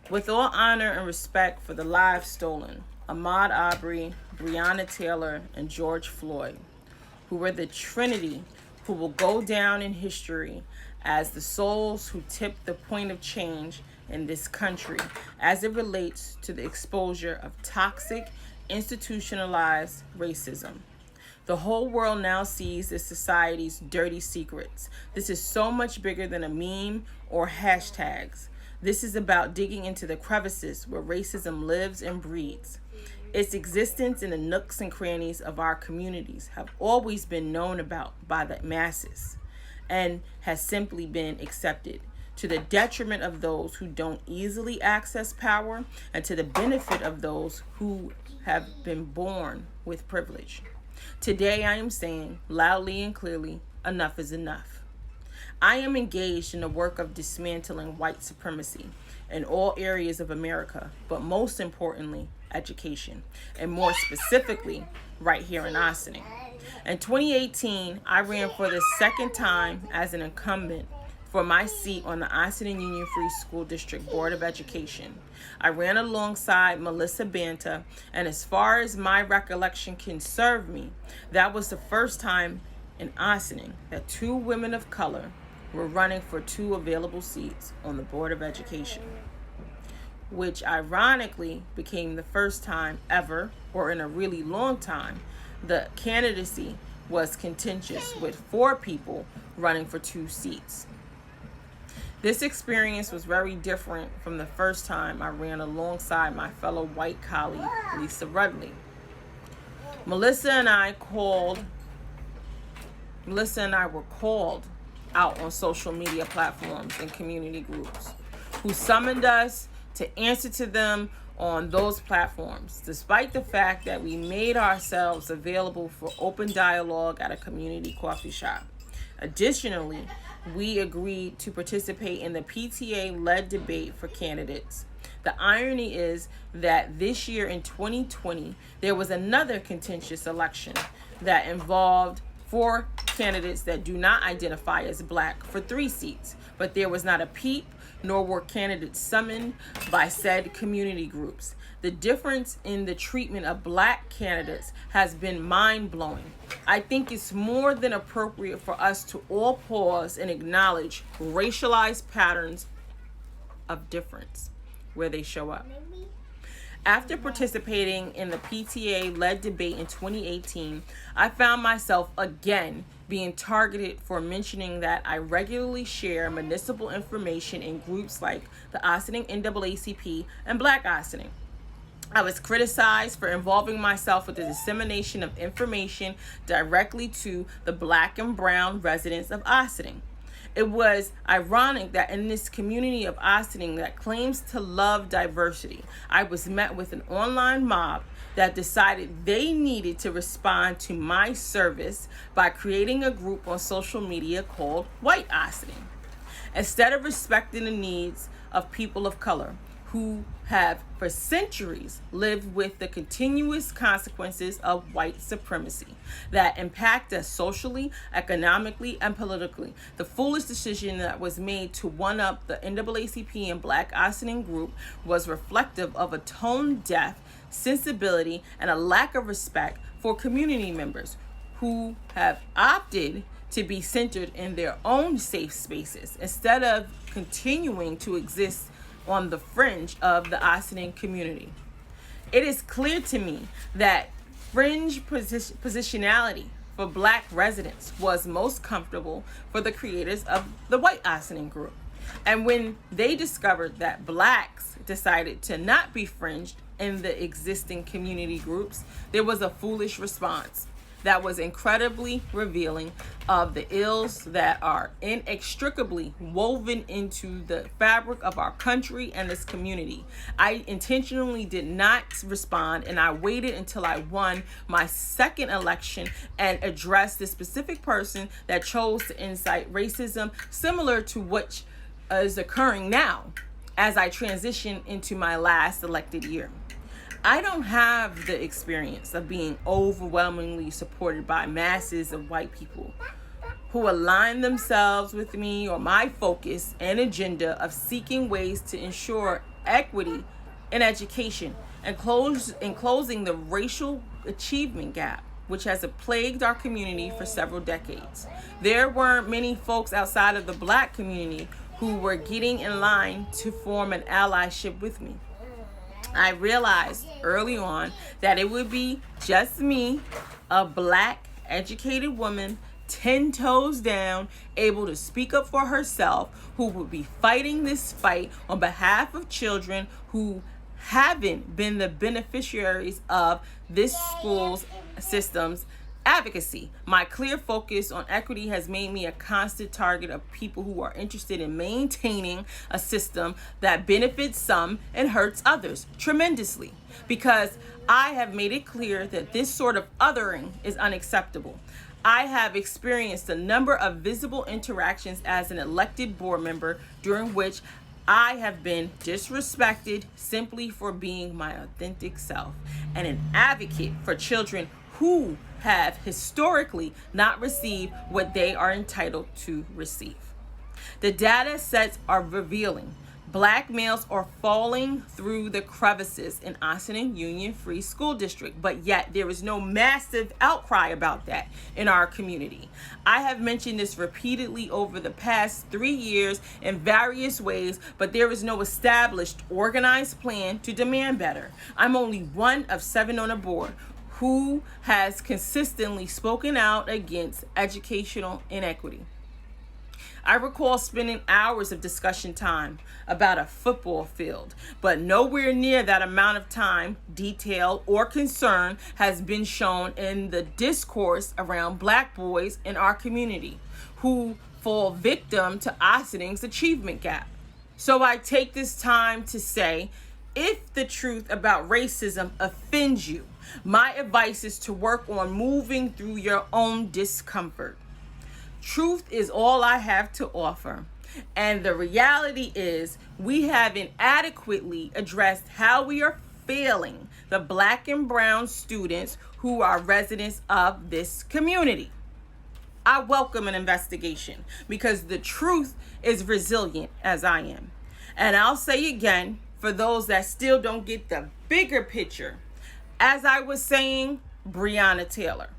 With all honor and respect for the lives stolen, Ahmaud Arbery, Breonna Taylor, and George Floyd, who were the trinity who will go down in history as the souls who tipped the point of change in this country as it relates to the exposure of toxic, institutionalized racism. The whole world now sees this society's dirty secrets. This is so much bigger than a meme or hashtags. This is about digging into the crevices where racism lives and breathes. Its existence in the nooks and crannies of our communities have always been known about by the masses and has simply been accepted, to the detriment of those who don't easily access power and to the benefit of those who have been born with privilege. Today I am saying loudly and clearly, enough is enough. I am engaged in the work of dismantling white supremacy in all areas of America, but most importantly, education, and more specifically, right here in Ossining. In 2018, I ran for the second time as an incumbent for my seat on the Ossining Union Free School District Board of Education. I ran alongside Melissa Banta, and as far as my recollection can serve me, that was the first time in Ossining that two women of color were running for two available seats on the Board of Education, which ironically became the first time ever, or in a really long time, the candidacy was contentious with four people running for two seats. This experience was very different from the first time I ran alongside my fellow white colleague, Lisa Rudley. Melissa and I were called out on social media platforms and community groups who summoned us to answer to them on those platforms, despite the fact that we made ourselves available for open dialogue at a community coffee shop. Additionally, we agreed to participate in the PTA-led debate for candidates. The irony is that this year in 2020, there was another contentious election that involved four candidates that do not identify as black for 3 seats, but there was not a peep, nor were candidates summoned by said community groups. The difference in the treatment of black candidates has been mind-blowing. I think it's more than appropriate for us to all pause and acknowledge racialized patterns of difference where they show up. After participating in the PTA-led debate in 2018, I found myself again being targeted for mentioning that I regularly share municipal information in groups like the Ossining NAACP and Black Ossining. I was criticized for involving myself with the dissemination of information directly to the black and brown residents of Ossining. It was ironic that in this community of Ossining that claims to love diversity, I was met with an online mob that decided they needed to respond to my service by creating a group on social media called White Ossining. Instead of respecting the needs of people of color who have for centuries lived with the continuous consequences of white supremacy that impact us socially, economically, and politically, the foolish decision that was made to one-up the NAACP and Black Ossining group was reflective of a tone-deaf sensibility and a lack of respect for community members who have opted to be centered in their own safe spaces instead of continuing to exist on the fringe of the Ossining community. It is clear to me that fringe positionality for black residents was most comfortable for the creators of the White Ossining group. And when they discovered that blacks decided to not be fringed in the existing community groups, there was a foolish response that was incredibly revealing of the ills that are inextricably woven into the fabric of our country and this community. I intentionally did not respond, and I waited until I won my second election and addressed the specific person that chose to incite racism, similar to what is occurring now as I transition into my last elected year. I don't have the experience of being overwhelmingly supported by masses of white people who align themselves with me or my focus and agenda of seeking ways to ensure equity in education and closing the racial achievement gap, which has plagued our community for several decades. There weren't many folks outside of the Black community who were getting in line to form an allyship with me. I realized early on that it would be just me, a Black educated woman, 10 toes down, able to speak up for herself, who would be fighting this fight on behalf of children who haven't been the beneficiaries of this school's system's advocacy. My clear focus on equity has made me a constant target of people who are interested in maintaining a system that benefits some and hurts others tremendously, because I have made it clear that this sort of othering is unacceptable. I have experienced a number of visible interactions as an elected board member during which I have been disrespected simply for being my authentic self, and an advocate for children who have historically not received what they are entitled to receive. The data sets are revealing. Black males are falling through the crevices in Austin Union Free School District, but yet there is no massive outcry about that in our community. I have mentioned this repeatedly over the past 3 years in various ways, but there is no established, organized plan to demand better. I'm only one of 7 on a board who has consistently spoken out against educational inequity. I recall spending hours of discussion time about a football field, but nowhere near that amount of time, detail, or concern has been shown in the discourse around Black boys in our community who fall victim to Austin's achievement gap. So I take this time to say, if the truth about racism offends you, my advice is to work on moving through your own discomfort. Truth is all I have to offer. And the reality is we haven't adequately addressed how we are failing the Black and brown students who are residents of this community. I welcome an investigation because the truth is resilient as I am. And I'll say again, for those that still don't get the bigger picture, as I was saying, Breonna Taylor.